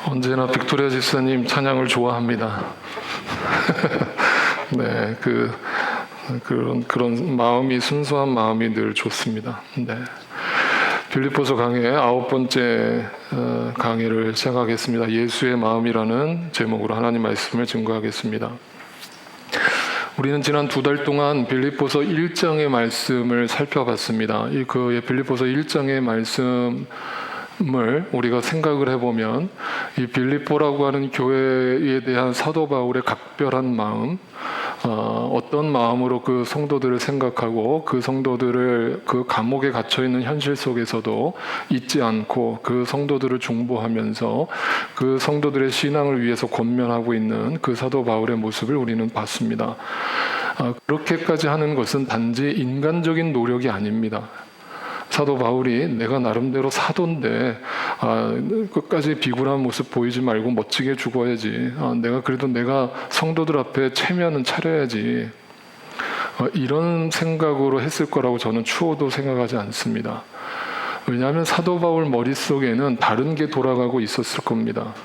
언제나 빅토리아 집사님 찬양을 좋아합니다. 네, 그런 마음이, 순수한 마음이 늘 좋습니다. 네. 빌립보서 강의 9번째 강의를 시작하겠습니다. 예수의 마음이라는 제목으로 하나님 말씀을 증거하겠습니다. 우리는 지난 2달 동안 빌립보서 1장의 말씀을 살펴봤습니다. 빌립보서 1장의 말씀을 우리가 생각을 해보면 이 빌립보라고 하는 교회에 대한 사도 바울의 각별한 마음, 어떤 마음으로 그 성도들을 생각하고 그 성도들을 그 감옥에 갇혀있는 현실 속에서도 잊지 않고 그 성도들을 중보하면서 그 성도들의 신앙을 위해서 권면하고 있는 그 사도 바울의 모습을 우리는 봤습니다. 그렇게까지 하는 것은 단지 인간적인 노력이 아닙니다. 사도 바울이 내가 나름대로 사도인데 끝까지 비굴한 모습 보이지 말고 멋지게 죽어야지, 내가 성도들 앞에 체면은 차려야지, 이런 생각으로 했을 거라고 저는 추호도 생각하지 않습니다. 왜냐하면 사도 바울 머릿속에는 다른 게 돌아가고 있었을 겁니다.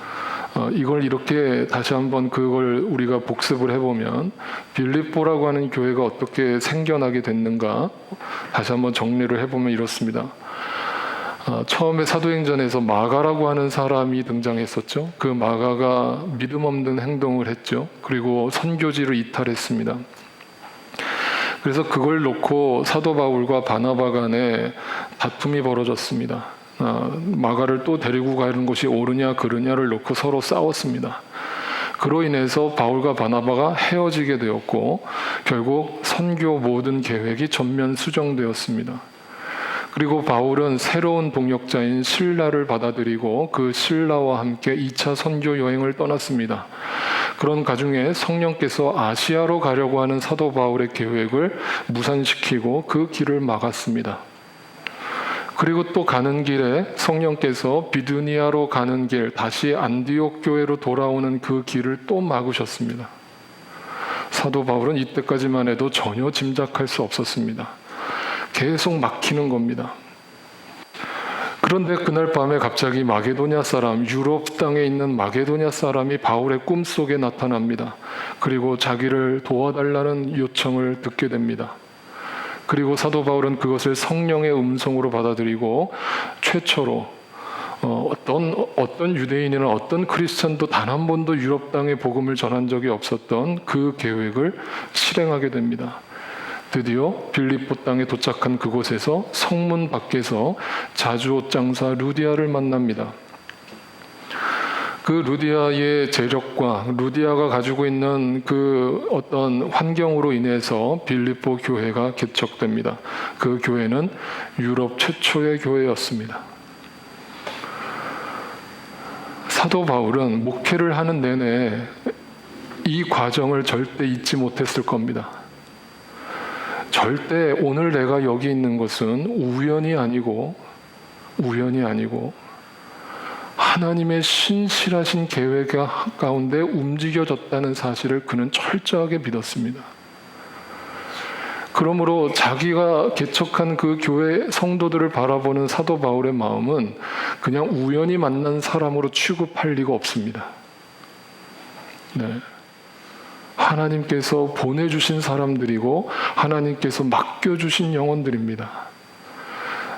이걸 이렇게 다시 한번 그걸 우리가 복습을 해보면 빌립보라고 하는 교회가 어떻게 생겨나게 됐는가 다시 한번 정리를 해보면 이렇습니다. 처음에 사도행전에서 마가라고 하는 사람이 등장했었죠. 그 마가가 믿음 없는 행동을 했죠. 그리고 선교지를 이탈했습니다. 그래서 그걸 놓고 사도 바울과 바나바 간에 다툼이 벌어졌습니다. 마가를 또 데리고 가는 것이 옳으냐 그르냐를 놓고 서로 싸웠습니다. 그로 인해서 바울과 바나바가 헤어지게 되었고 결국 선교 모든 계획이 전면 수정되었습니다. 그리고 바울은 새로운 동역자인 실라를 받아들이고 그 실라와 함께 2차 선교 여행을 떠났습니다. 그런 가중에 성령께서 아시아로 가려고 하는 사도 바울의 계획을 무산시키고 그 길을 막았습니다. 그리고 또 가는 길에 성령께서 비두니아로 가는 길, 다시 안디옥 교회로 돌아오는 그 길을 또 막으셨습니다. 사도 바울은 이때까지만 해도 전혀 짐작할 수 없었습니다. 계속 막히는 겁니다. 그런데 그날 밤에 갑자기 마게도냐 사람, 유럽 땅에 있는 마게도냐 사람이 바울의 꿈속에 나타납니다. 그리고 자기를 도와달라는 요청을 듣게 됩니다. 그리고 사도 바울은 그것을 성령의 음성으로 받아들이고 최초로 어떤 유대인이나 어떤 크리스찬도 단 한 번도 유럽 땅에 복음을 전한 적이 없었던 그 계획을 실행하게 됩니다. 드디어 빌립보 땅에 도착한 그곳에서 성문 밖에서 자주옷 장사 루디아를 만납니다. 그 루디아의 재력과 루디아가 가지고 있는 그 어떤 환경으로 인해서 빌립보 교회가 개척됩니다. 그 교회는 유럽 최초의 교회였습니다. 사도 바울은 목회를 하는 내내 이 과정을 절대 잊지 못했을 겁니다. 절대 오늘 내가 여기 있는 것은 우연이 아니고 하나님의 신실하신 계획 가운데 움직여졌다는 사실을 그는 철저하게 믿었습니다. 그러므로 자기가 개척한 그 교회 성도들을 바라보는 사도 바울의 마음은 그냥 우연히 만난 사람으로 취급할 리가 없습니다. 네. 하나님께서 보내주신 사람들이고 하나님께서 맡겨주신 영혼들입니다.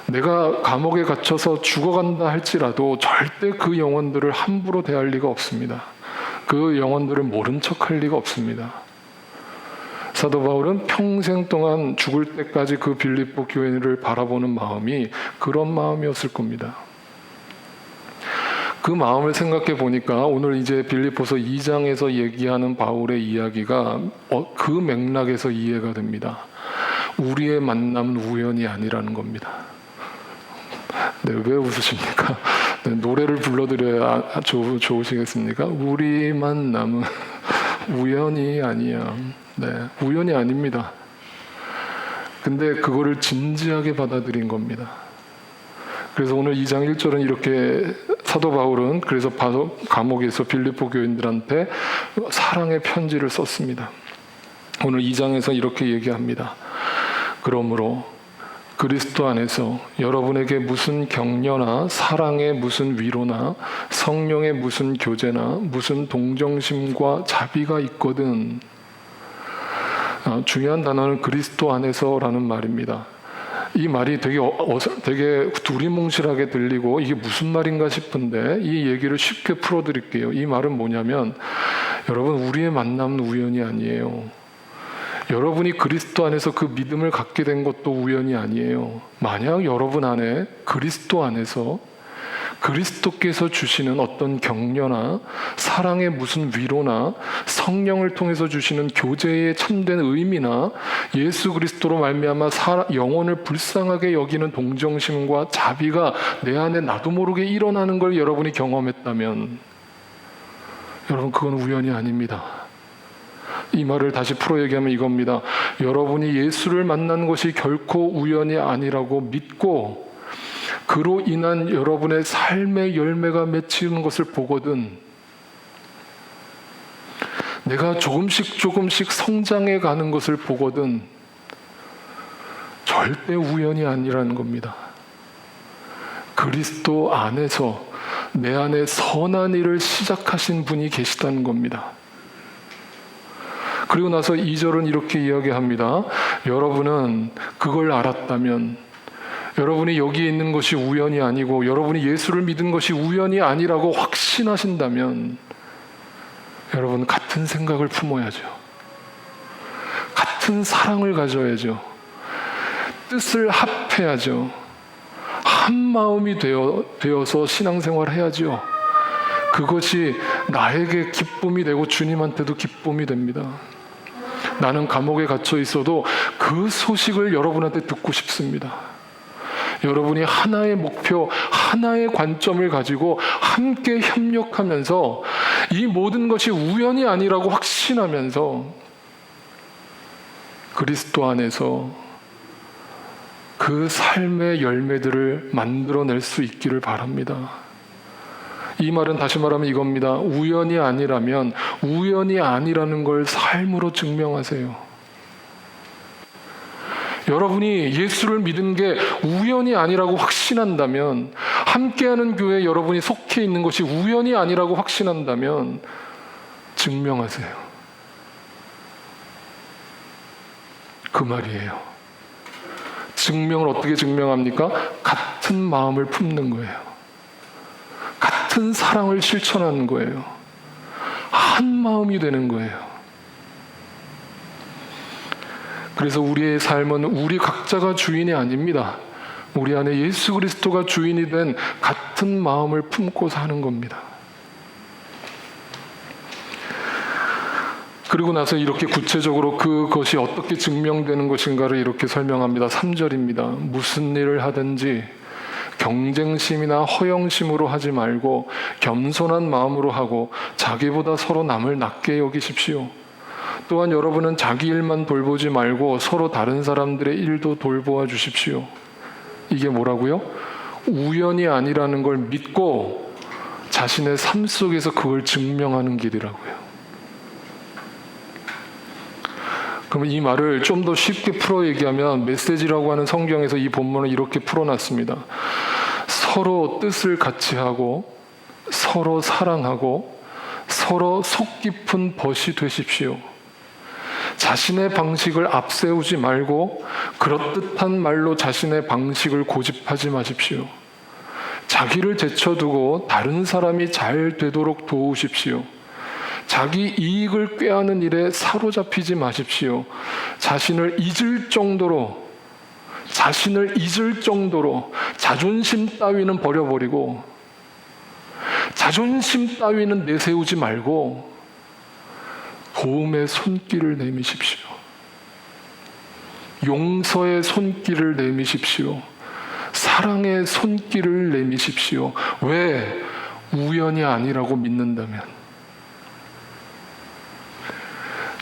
내가 감옥에 갇혀서 죽어간다 할지라도 절대 그 영혼들을 함부로 대할 리가 없습니다. 그 영혼들을 모른 척할 리가 없습니다. 사도 바울은 평생 동안 죽을 때까지 그 빌립보 교회를 바라보는 마음이 그런 마음이었을 겁니다. 그 마음을 생각해 보니까 오늘 이제 빌립보서 2장에서 얘기하는 바울의 이야기가 그 맥락에서 이해가 됩니다. 우리의 만남은 우연이 아니라는 겁니다. 네, 왜 웃으십니까? 네, 노래를 불러드려야 좋으시겠습니까? 우리 만남은 우연이 아니야. 네, 우연이 아닙니다. 근데 그거를 진지하게 받아들인 겁니다. 그래서 오늘 2장 1절은 이렇게 사도 바울은 그래서 감옥에서 빌립보 교인들한테 사랑의 편지를 썼습니다. 오늘 2장에서 이렇게 얘기합니다. 그러므로 그리스도 안에서 여러분에게 무슨 격려나 사랑의 무슨 위로나 성령의 무슨 교제나 무슨 동정심과 자비가 있거든. 중요한 단어는 그리스도 안에서라는 말입니다. 이 말이 되게 두리뭉실하게 들리고 이게 무슨 말인가 싶은데 이 얘기를 쉽게 풀어드릴게요. 이 말은 뭐냐면 여러분, 우리의 만남은 우연이 아니에요. 여러분이 그리스도 안에서 그 믿음을 갖게 된 것도 우연이 아니에요. 만약 여러분 안에 그리스도 안에서 그리스도께서 주시는 어떤 격려나 사랑의 무슨 위로나 성령을 통해서 주시는 교제의 참된 의미나 예수 그리스도로 말미암아 영혼을 불쌍하게 여기는 동정심과 자비가 내 안에 나도 모르게 일어나는 걸 여러분이 경험했다면 여러분, 그건 우연이 아닙니다. 이 말을 다시 풀어 얘기하면 이겁니다. 여러분이 예수를 만난 것이 결코 우연이 아니라고 믿고 그로 인한 여러분의 삶의 열매가 맺히는 것을 보거든 내가 조금씩 성장해 가는 것을 보거든 절대 우연이 아니라는 겁니다. 그리스도 안에서 내 안에 선한 일을 시작하신 분이 계시다는 겁니다. 그리고 나서 2절은 이렇게 이야기합니다. 여러분은 그걸 알았다면, 여러분이 여기에 있는 것이 우연이 아니고 여러분이 예수를 믿은 것이 우연이 아니라고 확신하신다면 여러분, 같은 생각을 품어야죠. 같은 사랑을 가져야죠. 뜻을 합해야죠. 한 마음이 되어서 신앙생활을 해야죠. 그것이 나에게 기쁨이 되고 주님한테도 기쁨이 됩니다. 나는 감옥에 갇혀 있어도 그 소식을 여러분한테 듣고 싶습니다. 여러분이 하나의 목표, 하나의 관점을 가지고 함께 협력하면서 이 모든 것이 우연이 아니라고 확신하면서 그리스도 안에서 그 삶의 열매들을 만들어낼 수 있기를 바랍니다. 이 말은 다시 말하면 이겁니다. 우연이 아니라면 우연이 아니라는 걸 삶으로 증명하세요. 여러분이 예수를 믿은 게 우연이 아니라고 확신한다면, 함께하는 교회에 여러분이 속해 있는 것이 우연이 아니라고 확신한다면 증명하세요. 그 말이에요. 증명을 어떻게 증명합니까? 같은 마음을 품는 거예요. 같은 사랑을 실천하는 거예요. 한 마음이 되는 거예요. 그래서 우리의 삶은 우리 각자가 주인이 아닙니다. 우리 안에 예수 그리스도가 주인이 된 같은 마음을 품고 사는 겁니다. 그리고 나서 이렇게 구체적으로 그것이 어떻게 증명되는 것인가를 이렇게 설명합니다. 3절입니다. 무슨 일을 하든지 경쟁심이나 허영심으로 하지 말고 겸손한 마음으로 하고 자기보다 서로 남을 낮게 여기십시오. 또한 여러분은 자기 일만 돌보지 말고 서로 다른 사람들의 일도 돌보아 주십시오. 이게 뭐라고요? 우연이 아니라는 걸 믿고 자신의 삶 속에서 그걸 증명하는 길이라고요. 그러면 이 말을 좀 더 쉽게 풀어 얘기하면 메시지라고 하는 성경에서 이 본문을 이렇게 풀어놨습니다. 서로 뜻을 같이 하고 서로 사랑하고 서로 속 깊은 벗이 되십시오. 자신의 방식을 앞세우지 말고 그럴듯한 말로 자신의 방식을 고집하지 마십시오. 자기를 제쳐두고 다른 사람이 잘 되도록 도우십시오. 자기 이익을 꾀하는 일에 사로잡히지 마십시오. 자신을 잊을 정도로 자존심 따위는 버려버리고 자존심 따위는 내세우지 말고 도움의 손길을 내미십시오. 용서의 손길을 내미십시오. 사랑의 손길을 내미십시오. 왜? 우연이 아니라고 믿는다면.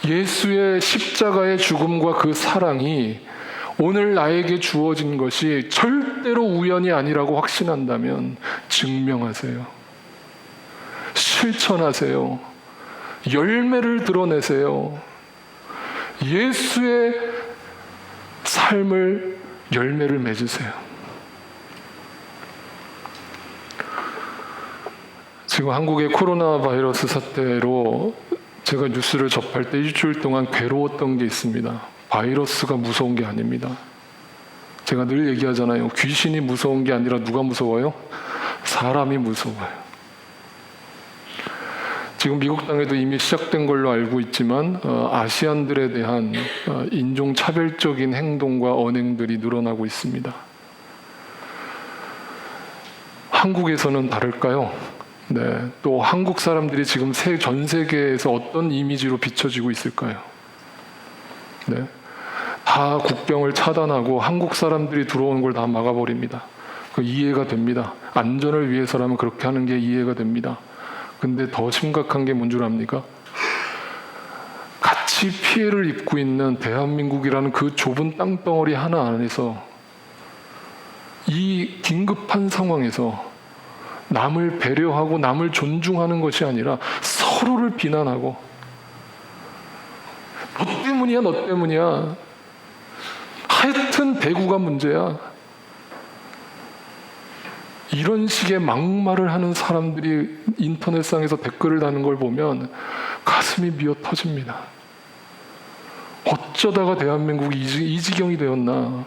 예수의 십자가의 죽음과 그 사랑이 오늘 나에게 주어진 것이 절대로 우연이 아니라고 확신한다면 증명하세요. 실천하세요. 열매를 드러내세요. 예수의 삶을 열매를 맺으세요. 지금 한국의 코로나 바이러스 사태로 제가 뉴스를 접할 때 일주일 동안 괴로웠던 게 있습니다. 바이러스가 무서운 게 아닙니다. 제가 늘 얘기하잖아요. 귀신이 무서운 게 아니라 누가 무서워요? 사람이 무서워요. 지금 미국 땅에도 이미 시작된 걸로 알고 있지만 아시안들에 대한 인종차별적인 행동과 언행들이 늘어나고 있습니다. 한국에서는 다를까요? 네, 또 한국 사람들이 지금 전 세계에서 어떤 이미지로 비춰지고 있을까요? 네, 다 국경을 차단하고 한국 사람들이 들어오는 걸 다 막아버립니다. 그 이해가 됩니다. 안전을 위해서라면 그렇게 하는 게 이해가 됩니다. 근데 더 심각한 게 뭔 줄 압니까? 같이 피해를 입고 있는 대한민국이라는 그 좁은 땅덩어리 하나 안에서 이 긴급한 상황에서 남을 배려하고 남을 존중하는 것이 아니라 서로를 비난하고 너 때문이야, 너 때문이야. 하여튼 대구가 문제야. 이런 식의 막말을 하는 사람들이 인터넷상에서 댓글을 다는 걸 보면 가슴이 미어 터집니다. 어쩌다가 대한민국이 이 지경이 되었나?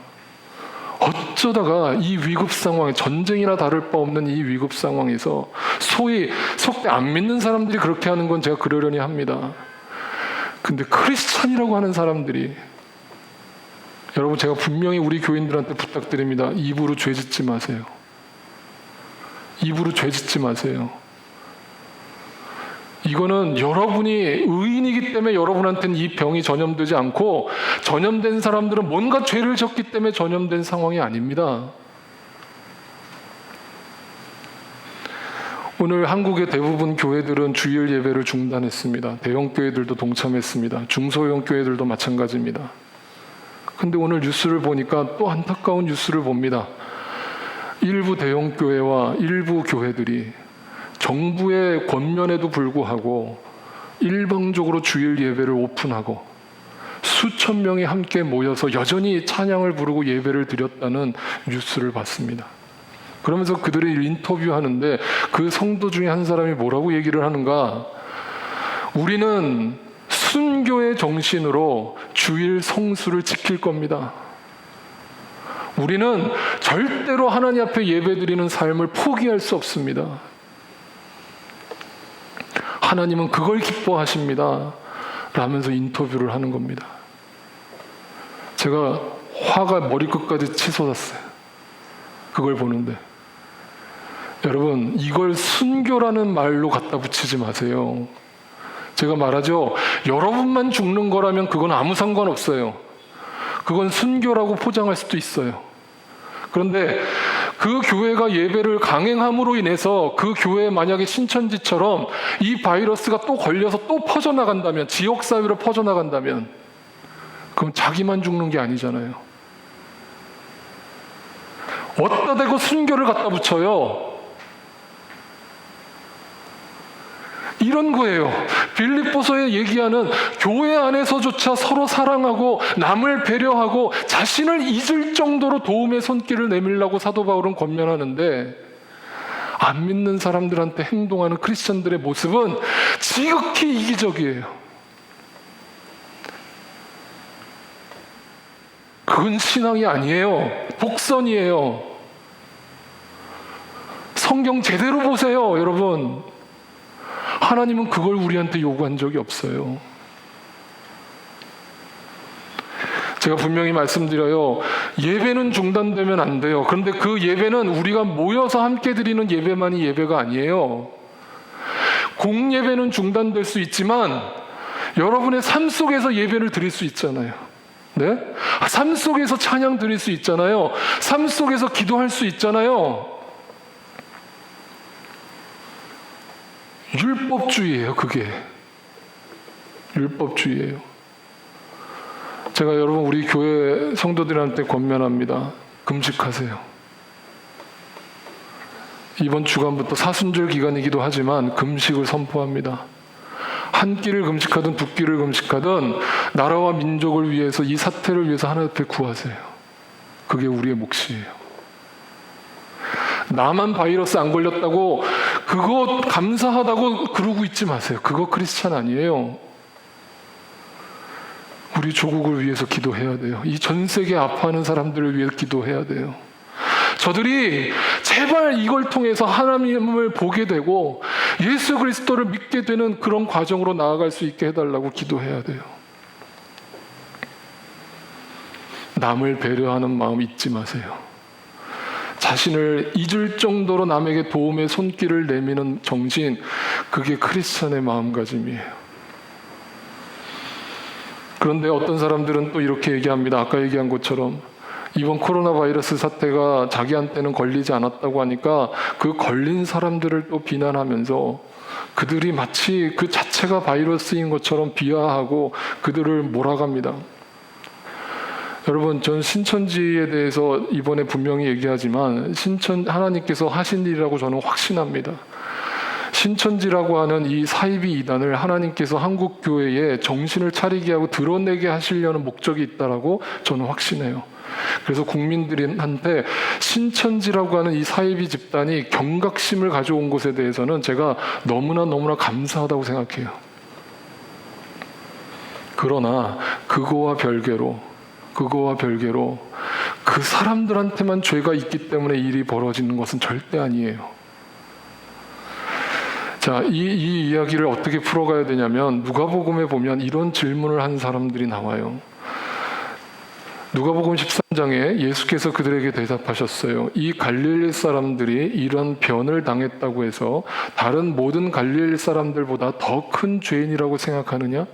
어쩌다가 이 위급 상황에, 전쟁이나 다를 바 없는 이 위급 상황에서 소위 속대 안 믿는 사람들이 그렇게 하는 건 제가 그러려니 합니다. 근데 크리스찬이라고 하는 사람들이, 여러분 제가 분명히 우리 교인들한테 부탁드립니다. 입으로 죄 짓지 마세요. 입으로 죄 짓지 마세요. 이거는 여러분이 의인이기 때문에 여러분한테는 이 병이 전염되지 않고, 전염된 사람들은 뭔가 죄를 졌기 때문에 전염된 상황이 아닙니다. 오늘 한국의 대부분 교회들은 주일 예배를 중단했습니다. 대형 교회들도 동참했습니다. 중소형 교회들도 마찬가지입니다. 근데 오늘 뉴스를 보니까 또 안타까운 뉴스를 봅니다. 일부 대형 교회와 일부 교회들이 정부의 권면에도 불구하고 일방적으로 주일 예배를 오픈하고 수천 명이 함께 모여서 여전히 찬양을 부르고 예배를 드렸다는 뉴스를 봤습니다. 그러면서 그들이 인터뷰하는데 그 성도 중에 한 사람이 뭐라고 얘기를 하는가? 우리는 순교의 정신으로 주일 성수를 지킬 겁니다. 우리는 절대로 하나님 앞에 예배드리는 삶을 포기할 수 없습니다. 하나님은 그걸 기뻐하십니다. 라면서 인터뷰를 하는 겁니다. 제가 화가 머리끝까지 치솟았어요. 그걸 보는데. 여러분, 이걸 순교라는 말로 갖다 붙이지 마세요. 제가 말하죠. 여러분만 죽는 거라면 그건 아무 상관없어요. 그건 순교라고 포장할 수도 있어요. 그런데 그 교회가 예배를 강행함으로 인해서 그 교회에 만약에 신천지처럼 이 바이러스가 또 걸려서 또 퍼져나간다면, 지역사회로 퍼져나간다면, 그럼 자기만 죽는 게 아니잖아요. 어디다 대고 순교를 갖다 붙여요? 이런 거예요. 빌립보서에 얘기하는 교회 안에서조차 서로 사랑하고 남을 배려하고 자신을 잊을 정도로 도움의 손길을 내밀라고 사도 바울은 권면하는데, 안 믿는 사람들한테 행동하는 크리스천들의 모습은 지극히 이기적이에요. 그건 신앙이 아니에요. 독선이에요. 성경 제대로 보세요, 여러분. 하나님은 그걸 우리한테 요구한 적이 없어요. 제가 분명히 말씀드려요. 예배는 중단되면 안 돼요. 그런데 그 예배는 우리가 모여서 함께 드리는 예배만이 예배가 아니에요. 공예배는 중단될 수 있지만 여러분의 삶 속에서 예배를 드릴 수 있잖아요. 네? 삶 속에서 찬양 드릴 수 있잖아요. 삶 속에서 기도할 수 있잖아요. 율법주의예요, 그게. 율법주의예요. 제가 여러분 우리 교회 성도들한테 권면합니다. 금식하세요. 이번 주간부터 사순절 기간이기도 하지만 금식을 선포합니다. 한 끼를 금식하든 두 끼를 금식하든 나라와 민족을 위해서, 이 사태를 위해서 하나님 앞에 구하세요. 그게 우리의 몫이에요. 나만 바이러스 안 걸렸다고 그거 감사하다고 그러고 있지 마세요. 그거 크리스찬 아니에요. 우리 조국을 위해서 기도해야 돼요. 이 전 세계 아파하는 사람들을 위해 기도해야 돼요. 저들이 제발 이걸 통해서 하나님을 보게 되고 예수 그리스도를 믿게 되는 그런 과정으로 나아갈 수 있게 해달라고 기도해야 돼요. 남을 배려하는 마음 잊지 마세요. 자신을 잊을 정도로 남에게 도움의 손길을 내미는 정신, 그게 크리스천의 마음가짐이에요. 그런데 어떤 사람들은 또 이렇게 얘기합니다. 아까 얘기한 것처럼 이번 코로나 바이러스 사태가 자기한테는 걸리지 않았다고 하니까 그 걸린 사람들을 또 비난하면서 그들이 마치 그 자체가 바이러스인 것처럼 비하하고 그들을 몰아갑니다. 여러분, 전 신천지에 대해서 이번에 분명히 얘기하지만 하나님께서 하신 일이라고 저는 확신합니다. 신천지라고 하는 이 사이비 이단을 하나님께서 한국 교회에 정신을 차리게 하고 드러내게 하시려는 목적이 있다라고 저는 확신해요. 그래서 국민들한테 신천지라고 하는 이 사이비 집단이 경각심을 가져온 것에 대해서는 제가 너무나 감사하다고 생각해요. 그러나 그거와 별개로 그 사람들한테만 죄가 있기 때문에 일이 벌어지는 것은 절대 아니에요. 자, 이 이야기를 어떻게 풀어가야 되냐면 누가복음에 보면 이런 질문을 한 사람들이 나와요. 누가복음 13장에 예수께서 그들에게 대답하셨어요. 이 갈릴리 사람들이 이런 변을 당했다고 해서 다른 모든 갈릴리 사람들보다 더 큰 죄인이라고 생각하느냐?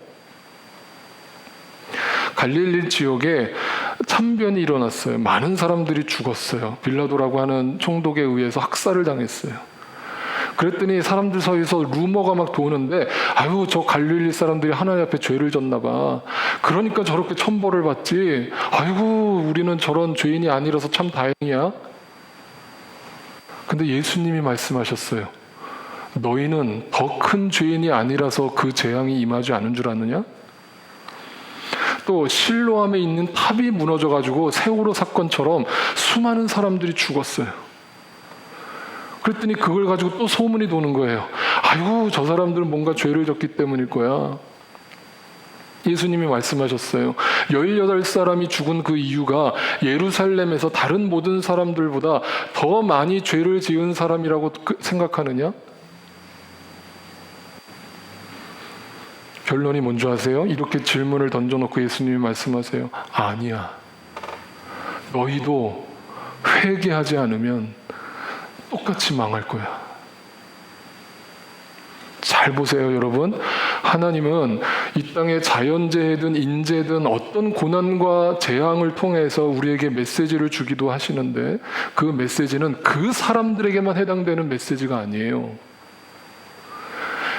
갈릴리 지역에 참변이 일어났어요. 많은 사람들이 죽었어요. 빌라도라고 하는 총독에 의해서 학살을 당했어요. 그랬더니 사람들 사이에서 루머가 막 도는데 아유, 저 갈릴리 사람들이 하나님 앞에 죄를 졌나 봐. 그러니까 저렇게 천벌을 받지. 아이고, 우리는 저런 죄인이 아니라서 참 다행이야. 근데 예수님이 말씀하셨어요. 너희는 더 큰 죄인이 아니라서 그 재앙이 임하지 않은 줄 아느냐? 또 실로암에 있는 탑이 무너져가지고 세월호 사건처럼 수많은 사람들이 죽었어요. 그랬더니 그걸 가지고 또 소문이 도는 거예요. 아이고, 저 사람들은 뭔가 죄를 졌기 때문일 거야. 예수님이 말씀하셨어요. 18사람이 죽은 그 이유가 예루살렘에서 다른 모든 사람들보다 더 많이 죄를 지은 사람이라고 생각하느냐? 결론이 뭔지 아세요? 이렇게 질문을 던져놓고 예수님이 말씀하세요. 아니야. 너희도 회개하지 않으면 똑같이 망할 거야. 잘 보세요, 여러분. 하나님은 이 땅에 자연재해든 인재든 어떤 고난과 재앙을 통해서 우리에게 메시지를 주기도 하시는데 그 메시지는 그 사람들에게만 해당되는 메시지가 아니에요.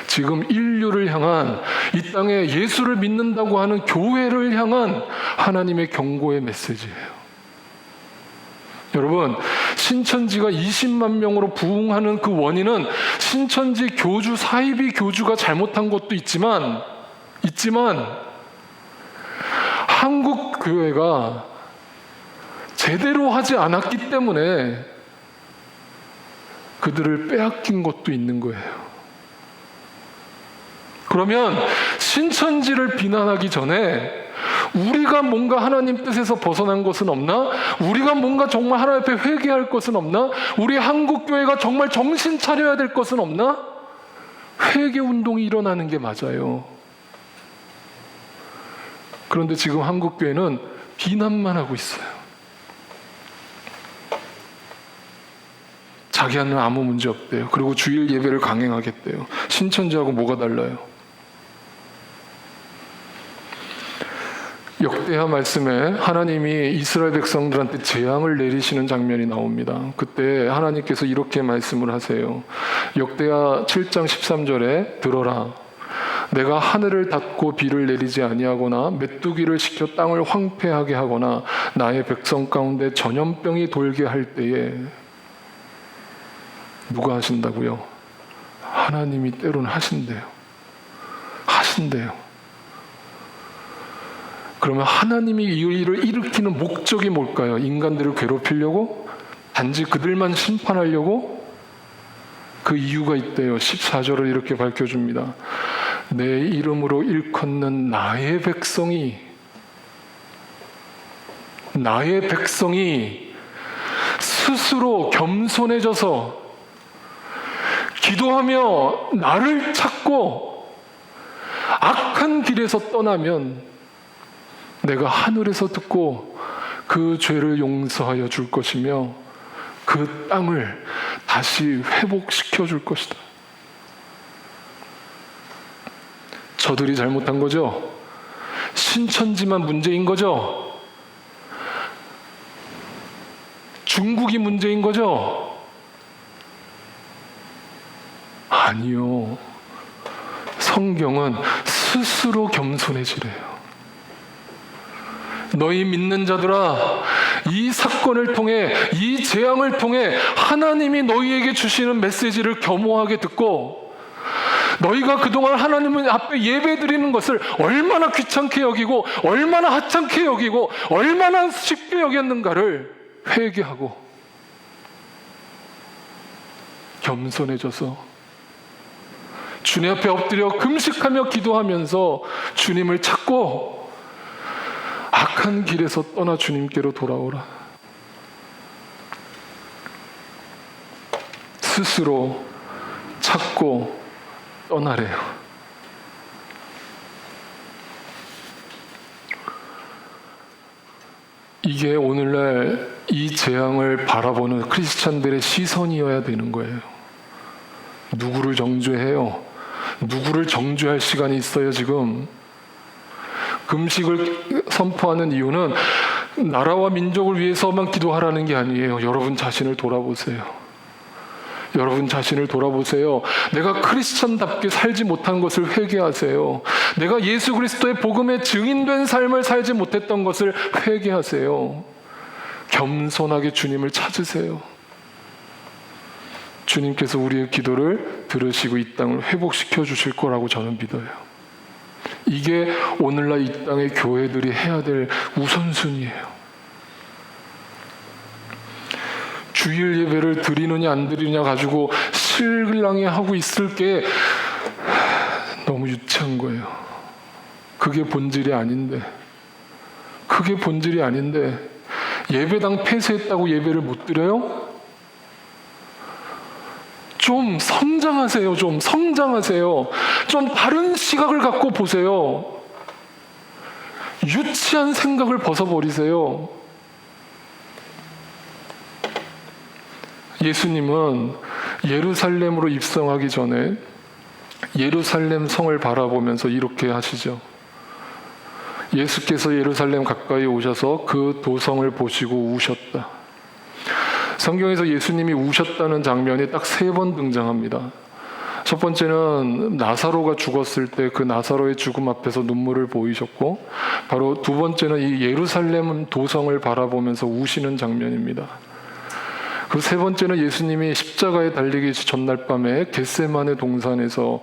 지금 인류를 향한, 이 땅에 예수를 믿는다고 하는 교회를 향한 하나님의 경고의 메시지예요. 여러분, 신천지가 20만 명으로 부흥하는 그 원인은 신천지 교주, 사이비 교주가 잘못한 것도 있지만 한국 교회가 제대로 하지 않았기 때문에 그들을 빼앗긴 것도 있는 거예요. 그러면 신천지를 비난하기 전에 우리가 뭔가 하나님 뜻에서 벗어난 것은 없나? 우리가 뭔가 정말 하나님 앞에 회개할 것은 없나? 우리 한국교회가 정말 정신 차려야 될 것은 없나? 회개 운동이 일어나는 게 맞아요. 그런데 지금 한국교회는 비난만 하고 있어요. 자기한테는 아무 문제 없대요. 그리고 주일 예배를 강행하겠대요. 신천지하고 뭐가 달라요? 역대하 말씀에 하나님이 이스라엘 백성들한테 재앙을 내리시는 장면이 나옵니다. 그때 하나님께서 이렇게 말씀을 하세요. 역대하 7장 13절에 들어라. 내가 하늘을 닫고 비를 내리지 아니하거나 메뚜기를 시켜 땅을 황폐하게 하거나 나의 백성 가운데 전염병이 돌게 할 때에 누가 하신다고요? 하나님이 때로는 하신대요. 하신대요. 그러면 하나님이 이 일을 일으키는 목적이 뭘까요? 인간들을 괴롭히려고? 단지 그들만 심판하려고? 그 이유가 있대요. 14절을 이렇게 밝혀줍니다. 내 이름으로 일컫는 나의 백성이 스스로 겸손해져서 기도하며 나를 찾고 악한 길에서 떠나면 내가 하늘에서 듣고 그 죄를 용서하여 줄 것이며 그 땅을 다시 회복시켜 줄 것이다. 저들이 잘못한 거죠? 신천지만 문제인 거죠? 중국이 문제인 거죠? 아니요. 성경은 스스로 겸손해지래요. 너희 믿는 자들아, 이 사건을 통해, 이 재앙을 통해 하나님이 너희에게 주시는 메시지를 겸허하게 듣고 너희가 그동안 하나님 앞에 예배드리는 것을 얼마나 귀찮게 여기고 얼마나 하찮게 여기고 얼마나 쉽게 여겼는가를 회개하고 겸손해져서 주님 앞에 엎드려 금식하며 기도하면서 주님을 찾고 악한 길에서 떠나 주님께로 돌아오라. 스스로 찾고 떠나래요. 이게 오늘날 이 재앙을 바라보는 크리스찬들의 시선이어야 되는 거예요. 누구를 정죄해요? 누구를 정죄할 시간이 있어요 지금? 금식을 선포하는 이유는 나라와 민족을 위해서만 기도하라는 게 아니에요. 여러분 자신을 돌아보세요. 여러분 자신을 돌아보세요. 내가 크리스찬답게 살지 못한 것을 회개하세요. 내가 예수 그리스도의 복음에 증인된 삶을 살지 못했던 것을 회개하세요. 겸손하게 주님을 찾으세요. 주님께서 우리의 기도를 들으시고 이 땅을 회복시켜 주실 거라고 저는 믿어요. 이게 오늘날 이 땅의 교회들이 해야 될 우선순위예요. 주일 예배를 드리느냐 안 드리느냐 가지고 실랑이하고 있을 게 너무 유치한 거예요. 그게 본질이 아닌데 예배당 폐쇄했다고 예배를 못 드려요? 좀 성장하세요. 좀 다른 시각을 갖고 보세요. 유치한 생각을 벗어버리세요. 예수님은 예루살렘으로 입성하기 전에 예루살렘 성을 바라보면서 이렇게 하시죠. 예수께서 예루살렘 가까이 오셔서 그 도성을 보시고 우셨다. 성경에서 예수님이 우셨다는 장면이 딱 3번 등장합니다. 첫 번째는 나사로가 죽었을 때 그 나사로의 죽음 앞에서 눈물을 보이셨고, 바로 두 번째는 이 예루살렘 도성을 바라보면서 우시는 장면입니다. 그 세 번째는 예수님이 십자가에 달리기 전날 밤에 겟세마네 동산에서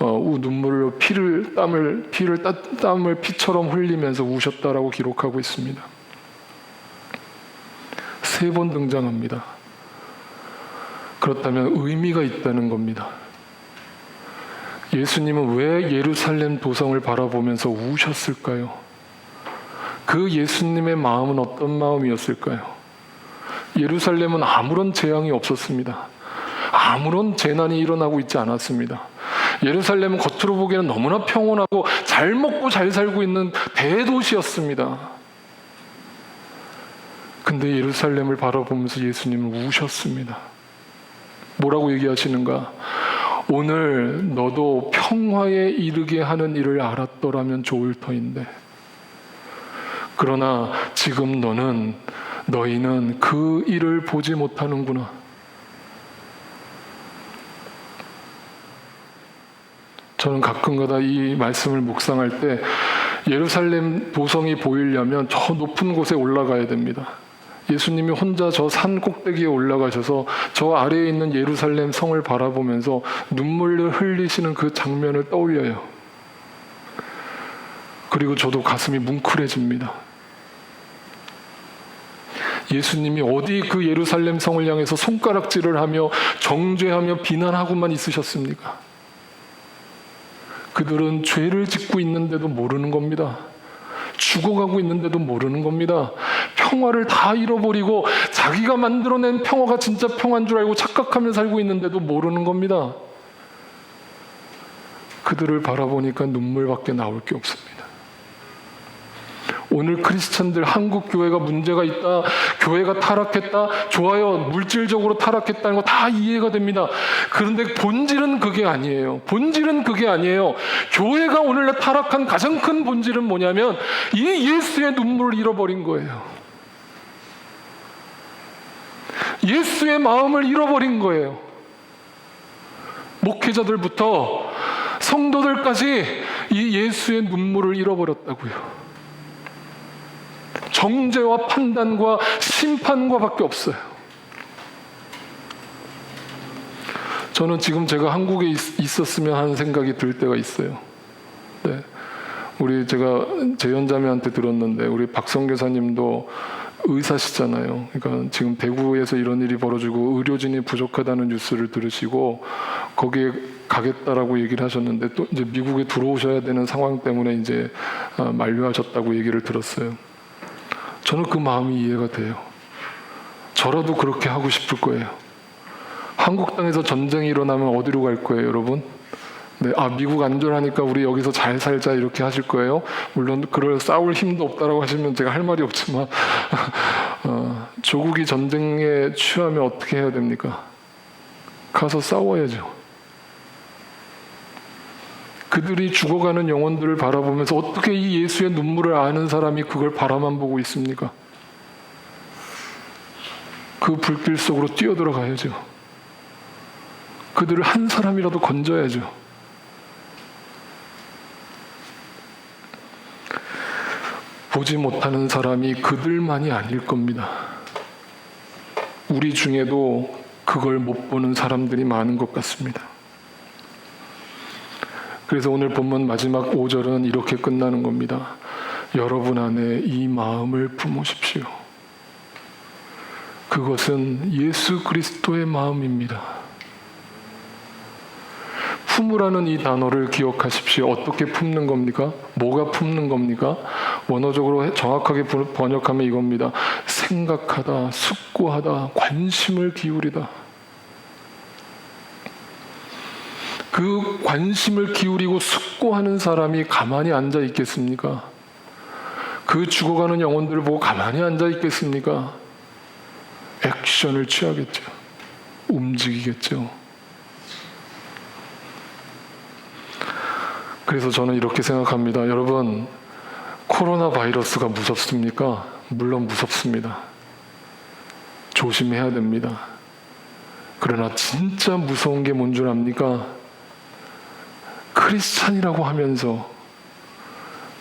눈물로 땀을 피처럼 흘리면서 우셨다라고 기록하고 있습니다. 3번 등장합니다. 그렇다면 의미가 있다는 겁니다. 예수님은 왜 예루살렘 도성을 바라보면서 우셨을까요? 그 예수님의 마음은 어떤 마음이었을까요? 예루살렘은 아무런 재앙이 없었습니다. 아무런 재난이 일어나고 있지 않았습니다. 예루살렘은 겉으로 보기에는 너무나 평온하고 잘 먹고 잘 살고 있는 대도시였습니다. 근데 예루살렘을 바라보면서 예수님은 우셨습니다. 뭐라고 얘기하시는가? 오늘 너도 평화에 이르게 하는 일을 알았더라면 좋을 터인데, 그러나 지금 너희는 그 일을 보지 못하는구나. 저는 가끔가다 이 말씀을 묵상할 때 예루살렘 도성이 보이려면 저 높은 곳에 올라가야 됩니다. 예수님이 혼자 저 산 꼭대기에 올라가셔서 저 아래에 있는 예루살렘 성을 바라보면서 눈물을 흘리시는 그 장면을 떠올려요. 그리고 저도 가슴이 뭉클해집니다. 예수님이 어디 그 예루살렘 성을 향해서 손가락질을 하며 정죄하며 비난하고만 있으셨습니까? 그들은 죄를 짓고 있는데도 모르는 겁니다. 죽어가고 있는데도 모르는 겁니다. 평화를 다 잃어버리고 자기가 만들어낸 평화가 진짜 평화인 줄 알고 착각하며 살고 있는데도 모르는 겁니다. 그들을 바라보니까 눈물밖에 나올 게 없습니다. 오늘 크리스찬들 한국 교회가 문제가 있다, 교회가 타락했다, 좋아요, 물질적으로 타락했다는 거 다 이해가 됩니다. 그런데 본질은 그게 아니에요. 본질은 그게 아니에요. 교회가 오늘날 타락한 가장 큰 본질은 뭐냐면 이 예수의 눈물을 잃어버린 거예요. 예수의 마음을 잃어버린 거예요. 목회자들부터 성도들까지 이 예수의 눈물을 잃어버렸다고요. 정죄와 판단과 심판과 밖에 없어요. 저는 지금 제가 한국에 있었으면 하는 생각이 들 때가 있어요. 네. 제가 재연자매한테 들었는데 우리 박성 교사님도 의사시잖아요. 그러니까 지금 대구에서 이런 일이 벌어지고 의료진이 부족하다는 뉴스를 들으시고 거기에 가겠다라고 얘기를 하셨는데 또 이제 미국에 들어오셔야 되는 상황 때문에 이제 만류하셨다고 얘기를 들었어요. 저는 그 마음이 이해가 돼요. 저라도 그렇게 하고 싶을 거예요. 한국 땅에서 전쟁이 일어나면 어디로 갈 거예요, 여러분? 네, 미국 안전하니까 우리 여기서 잘 살자 이렇게 하실 거예요. 물론 싸울 힘도 없다라고 하시면 제가 할 말이 없지만 조국이 전쟁에 취하면 어떻게 해야 됩니까? 가서 싸워야죠. 그들이 죽어가는 영혼들을 바라보면서 어떻게 이 예수의 눈물을 아는 사람이 그걸 바라만 보고 있습니까? 그 불길 속으로 뛰어들어가야죠. 그들을 한 사람이라도 건져야죠. 보지 못하는 사람이 그들만이 아닐 겁니다. 우리 중에도 그걸 못 보는 사람들이 많은 것 같습니다. 그래서 오늘 본문 마지막 5절은 이렇게 끝나는 겁니다. 여러분 안에 이 마음을 품으십시오. 그것은 예수 그리스도의 마음입니다. 품으라는 이 단어를 기억하십시오. 어떻게 품는 겁니까? 뭐가 품는 겁니까? 원어적으로 정확하게 번역하면 이겁니다. 생각하다, 숙고하다, 관심을 기울이다. 그 관심을 기울이고 숙고하는 사람이 가만히 앉아 있겠습니까? 그 죽어가는 영혼들을 보고 가만히 앉아 있겠습니까? 액션을 취하겠죠. 움직이겠죠. 그래서 저는 이렇게 생각합니다. 여러분, 코로나 바이러스가 무섭습니까? 물론 무섭습니다. 조심해야 됩니다. 그러나 진짜 무서운 게 뭔 줄 압니까? 크리스찬이라고 하면서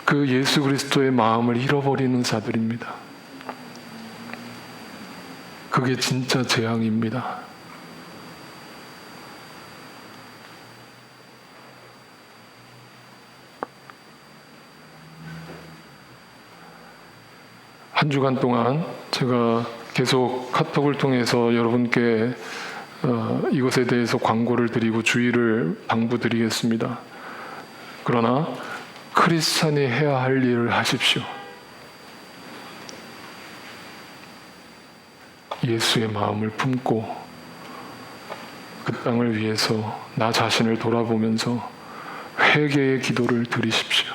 그 예수 그리스도의 마음을 잃어버리는 자들입니다. 그게 진짜 재앙입니다. 한 주간 동안 제가 계속 카톡을 통해서 여러분께 이것에 대해서 광고를 드리고 주의를 당부드리겠습니다. 그러나 크리스찬이 해야 할 일을 하십시오. 예수의 마음을 품고 그 땅을 위해서 나 자신을 돌아보면서 회개의 기도를 드리십시오.